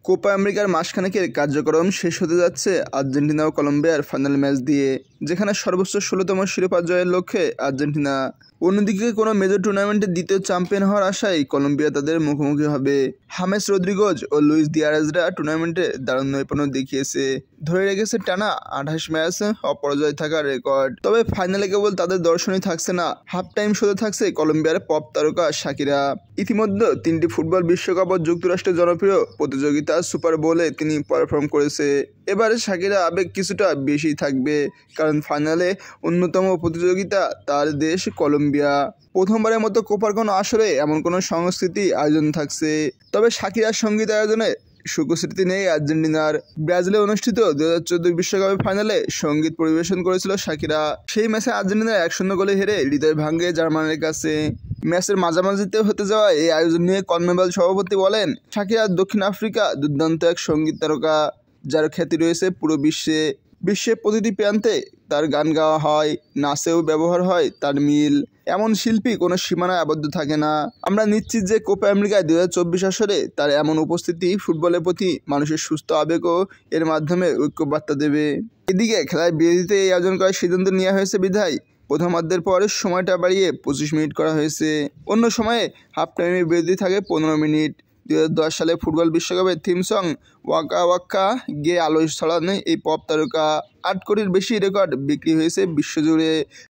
Copa আমেরিকার মাসখানেকের কার্যক্রম শেষ হতে যাচ্ছে আর্জেন্টিনা ও কলম্বিয়ার ফাইনাল ম্যাচ দিয়ে, যেখানে সর্বোচ্চ ১৬তম শিরোপা জয়ের লক্ষ্যে আর্জেন্টিনা। অন্যদিকে কোনো মেজর টুর্নামেন্টে দ্বিতীয় চ্যাম্পিয়ন হওয়ার আশায় কলম্বিয়া তাদের মুখোমুখি হবে। হামেস রদ্রিগেজ ও লুইস দিয়ারেজরা টুর্নামেন্টে দারুণ নৈপুণ্য দেখিয়েছে, ধরে রেখেছে টানা ২৮ ম্যাচ অপরাজয় থাকার রেকর্ড। তবে ফাইনালে কেবল তাদের দর্শনই থাকছে না, হাফ টাইম শোতে থাকছে কলম্বিয়ার পপ তারকা শাকিরা। ইতিমধ্যে ৩টি ফুটবল বিশ্বকাপ ও যুক্তরাষ্ট্রের জনপ্রিয় প্রতিযোগিতা সুপার বোলে তিনি পারফর্ম করেছে। এবারে শাকিরা আবেগ কিছুটা বেশি থাকবে, কারণ ফাইনালে অন্যতম প্রতিযোগিতা তার দেশ কলম্বিয়া। প্রথমবারের মতো কোপার কোনো আসরে এমন কোনো সংস্কৃতি আয়োজন থাকছে। তবে শাকিরার সঙ্গীত আয়োজনে সুখস্মৃতি নেই আর্জেন্টিনার। ব্রাজিলে অনুষ্ঠিত ২০১৪ বিশ্বকাপের ফাইনালে সঙ্গীত পরিবেশন করেছিল শাকিরা। সেই ম্যাচে আর্জেন্টিনার ১-০ গোলে হেরে হৃদয় ভাঙে জার্মানির কাছে। ম্যাচের মাঝামাঝিতে হতে যাওয়া এই আয়োজন নিয়ে কনমেবল সভাপতি বলেন, শাকিরা দক্ষিণ আফ্রিকা দুর্দান্ত এক সঙ্গীত তারকা, যার খ্যাতি রয়েছে পুরো বিশ্বে। বিশ্বের প্রতিটি প্রান্তে তার গান গাওয়া হয়, নাচেও ব্যবহার হয় তার মিল। এমন শিল্পী কোনো সীমানায় আবদ্ধ থাকে না। আমরা নিশ্চিত যে কোপা আমেরিকায় ২০২৪ আসরে তার এমন উপস্থিতি ফুটবলের প্রতি মানুষের সুস্থ আবেগও এর মাধ্যমে ঐক্যবার্তা দেবে। এদিকে খেলায় বিরতিতে এই আয়োজন করার সিদ্ধান্ত নেওয়া হয়েছে বিধায় প্রথমার্ধের পরে সময়টা বাড়িয়ে ২৫ মিনিট করা হয়েছে। অন্য সময়ে হাফ টাইমের বিরতি থাকে ১৫ মিনিট। ২০১০ সালে ফুটবল বিশ্বকাপের থিম সং ওয়াকা ওয়াকা গেয়ে আলো ছড়ান এই পপ তারকা। ৮ কোটির বেশি রেকর্ড বিক্রি হয়েছে বিশ্বজুড়ে।